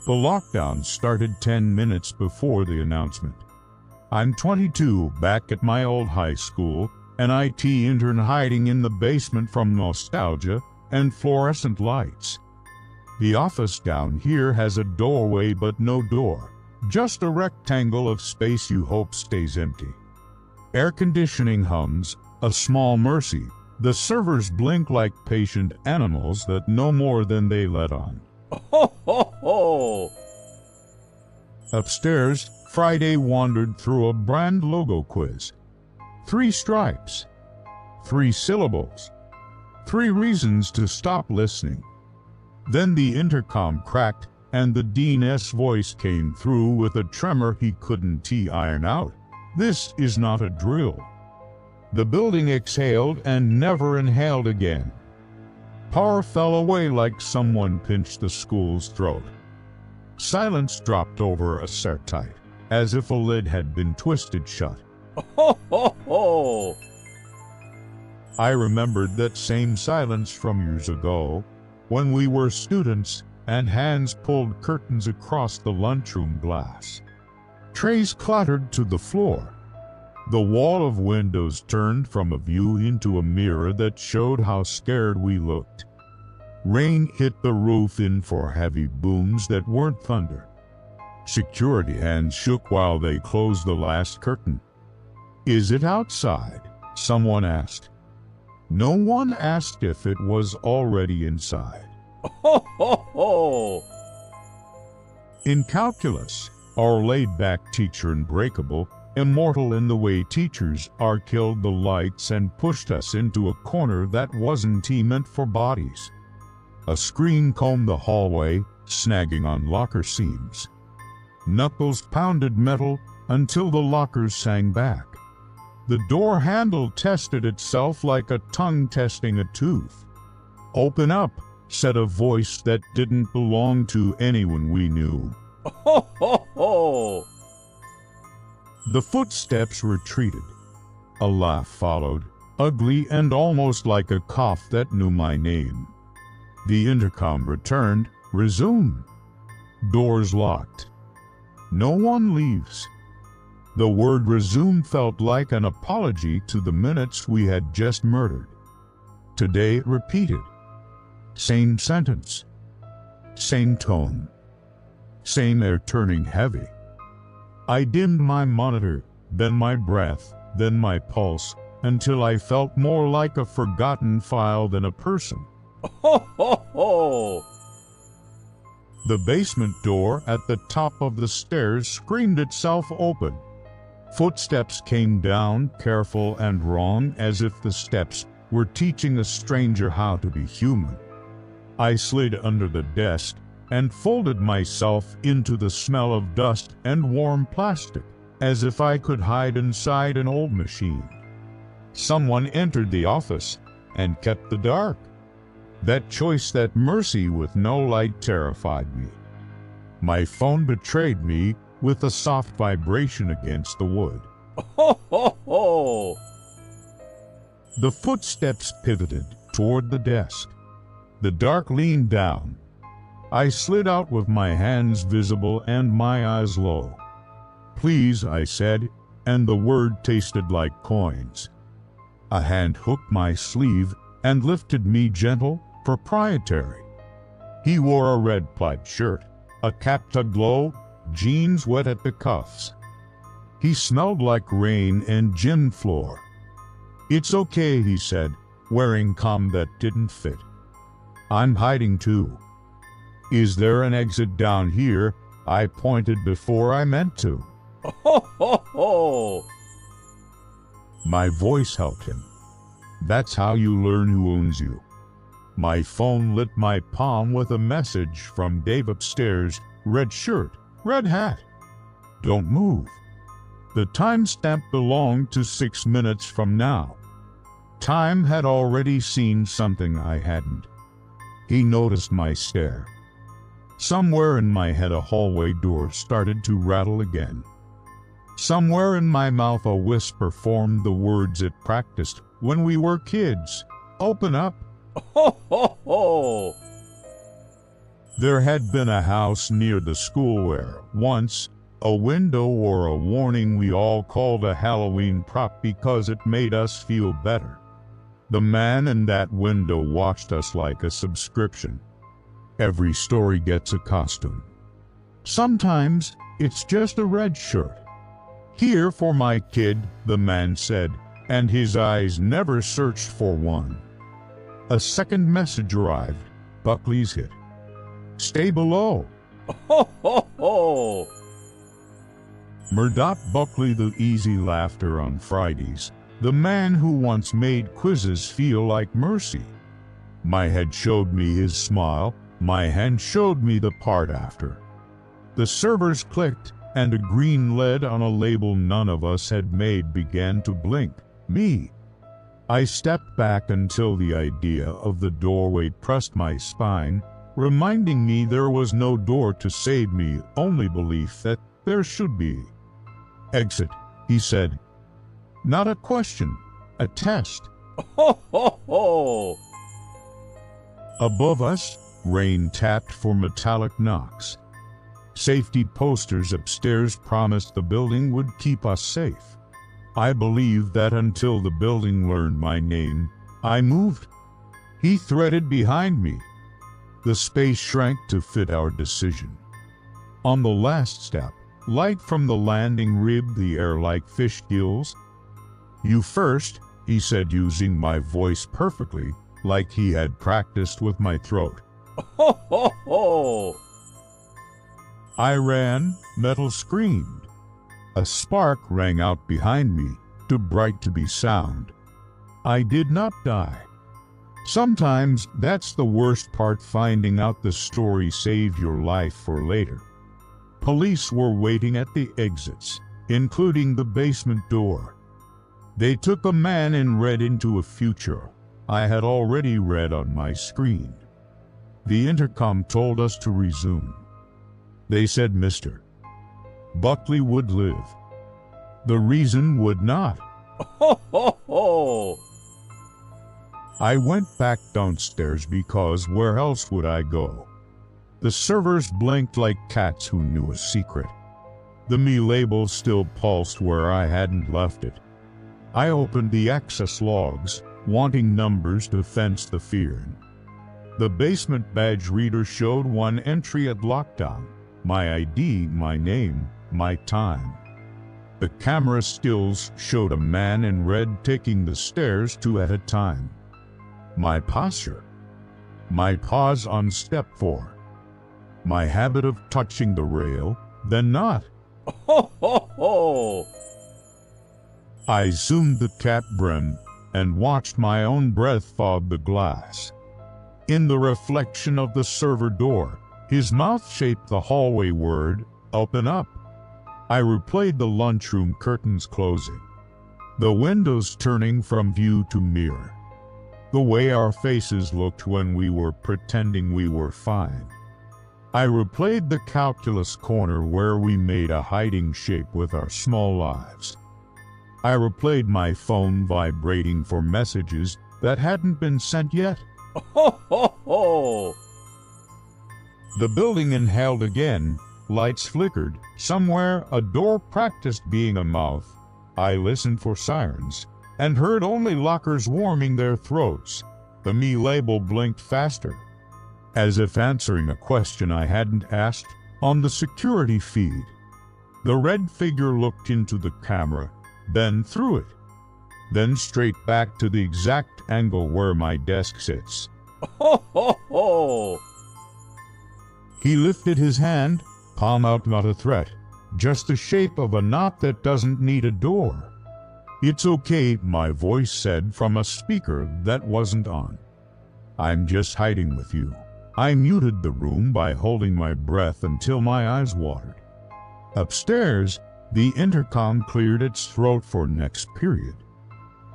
The lockdown started 10 minutes before the announcement. I'm 22, back at my old high school, an IT intern hiding in the basement from nostalgia and fluorescent lights. The office down here has a doorway but no door, just a rectangle of space you hope stays empty. Air conditioning hums, a small mercy. The servers blink like patient animals that know more than they let on. Ho, ho, ho! Upstairs, Friday wandered through a brand logo quiz. 3 stripes, 3 syllables, 3 reasons to stop listening. Then the intercom cracked, and the dean's voice came through with a tremor he couldn't iron out. This is not a drill. The building exhaled and never inhaled again. Power fell away like someone pinched the school's throat. Silence dropped over us tight, as if a lid had been twisted shut. Ho, ho, ho! I remembered that same silence from years ago, when we were students and hands pulled curtains across the lunchroom glass. Trays clattered to the floor. The wall of windows turned from a view into a mirror that showed how scared we looked. Rain hit the roof in for heavy booms that weren't thunder. Security hands shook while they closed the last curtain. "Is it outside?" someone asked. No one asked if it was already inside. Ho, ho, ho! In calculus, our laid-back teacher Unbreakable, immortal in the way teachers are, killed the lights and pushed us into a corner that wasn't meant for bodies. A screen combed the hallway, snagging on locker seams. Knuckles pounded metal until the lockers sang back. The door handle tested itself like a tongue testing a tooth. "Open up," said a voice that didn't belong to anyone we knew. Ho, ho, ho! The footsteps retreated. A laugh followed, ugly and almost like a cough that knew my name. The intercom returned, "Resume." Doors locked. No one leaves. The word resume felt like an apology to the minutes we had just murdered. Today it repeated. Same sentence. Same tone. Same air turning heavy. I dimmed my monitor, then my breath, then my pulse, until I felt more like a forgotten file than a person. Ho, ho, ho! The basement door at the top of the stairs screamed itself open. Footsteps came down, careful and wrong, as if the steps were teaching a stranger how to be human. I slid under the desk and folded myself into the smell of dust and warm plastic, as if I could hide inside an old machine. Someone entered the office and kept the dark. That choice, that mercy with no light, terrified me. My phone betrayed me with a soft vibration against the wood. Ho, ho, ho! The footsteps pivoted toward the desk. The dark leaned down. I slid out with my hands visible and my eyes low. "Please," I said, and the word tasted like coins. A hand hooked my sleeve and lifted me gentle, proprietary. He wore a red plaid shirt, a cap aglow, jeans wet at the cuffs. He smelled like rain and gym floor. "It's okay," he said, wearing calm that didn't fit. "I'm hiding too." "Is there an exit down here?" I pointed before I meant to. Ho, ho, ho! My voice helped him. That's how you learn who owns you. My phone lit my palm with a message from Dave upstairs. Red shirt, red hat. Don't move. The timestamp belonged to 6 minutes from now. Time had already seen something I hadn't. He noticed my stare. Somewhere in my head a hallway door started to rattle again. Somewhere in my mouth a whisper formed the words it practiced when we were kids. "Open up." Ho, ho, ho! There had been a house near the school where, once, a window or a warning we all called a Halloween prop because it made us feel better. The man in that window watched us like a subscription. Every story gets a costume. Sometimes it's just a red shirt. "Here for my kid," the man said, and his eyes never searched for one. A second message arrived. "Buckley's hit. Stay below." Ho, ho, ho! Murdoch Buckley, the easy laughter on Fridays, the man who once made quizzes feel like mercy. My head showed me his smile, my hand showed me the part after. The servers clicked, and a green lead on a label none of us had made began to blink. Me. I stepped back until the idea of the doorway pressed my spine, reminding me there was no door to save me, only belief that there should be. "Exit," he said. Not a question, a test. Ho, ho, ho! Above us, rain tapped for metallic knocks. Safety posters upstairs promised the building would keep us safe. I believed that until the building learned my name, I moved. He threaded behind me. The space shrank to fit our decision. On the last step, light from the landing ribbed the air like fish gills. "You first," he said, using my voice perfectly, like he had practiced with my throat. Ho, ho, ho! I ran, metal screamed. A spark rang out behind me, too bright to be sound. I did not die. Sometimes that's the worst part, finding out the story saved your life for later. Police were waiting at the exits, including the basement door. They took a man in red into a future I had already read on my screen. The intercom told us to resume. They said Mr. Buckley would live. The reason would not. Ho, ho, ho! I went back downstairs because where else would I go? The servers blinked like cats who knew a secret. The me label still pulsed where I hadn't left it. I opened the access logs, wanting numbers to fence the fear. The basement badge reader showed one entry at lockdown. My ID, my name, my time. The camera stills showed a man in red taking the stairs 2 at a time. My posture. My pause on step 4. My habit of touching the rail, then not. Ho, ho, ho! I zoomed the cap brim and watched my own breath fog the glass. In the reflection of the server door, his mouth shaped the hallway word, "Open up." I replayed the lunchroom curtains closing. The windows turning from view to mirror. The way our faces looked when we were pretending we were fine. I replayed the calculus corner where we made a hiding shape with our small lives. I replayed my phone vibrating for messages that hadn't been sent yet. Ho, ho, ho! The building inhaled again, lights flickered, somewhere a door practiced being a mouth. I listened for sirens, and heard only lockers warming their throats. The me label blinked faster, as if answering a question I hadn't asked, on the security feed. The red figure looked into the camera, then through it, then straight back to the exact angle where my desk sits. Ho, ho, ho! He lifted his hand, palm out, not a threat, just the shape of a knot that doesn't need a door. "It's okay," my voice said from a speaker that wasn't on. "I'm just hiding with you." I muted the room by holding my breath until my eyes watered. Upstairs, the intercom cleared its throat for next period.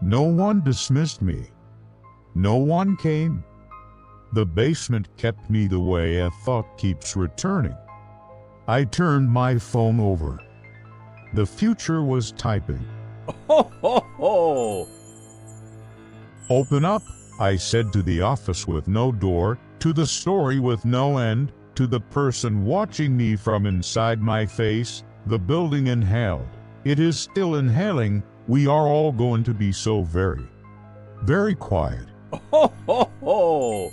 No one dismissed me. No one came. The basement kept me the way a thought keeps returning. I turned my phone over. The future was typing. Ho, ho, ho! "Open up," I said to the office with no door, to the story with no end. To the person watching me from inside my face, the building inhaled. It is still inhaling. We are all going to be so very, very quiet. Ho, ho, ho!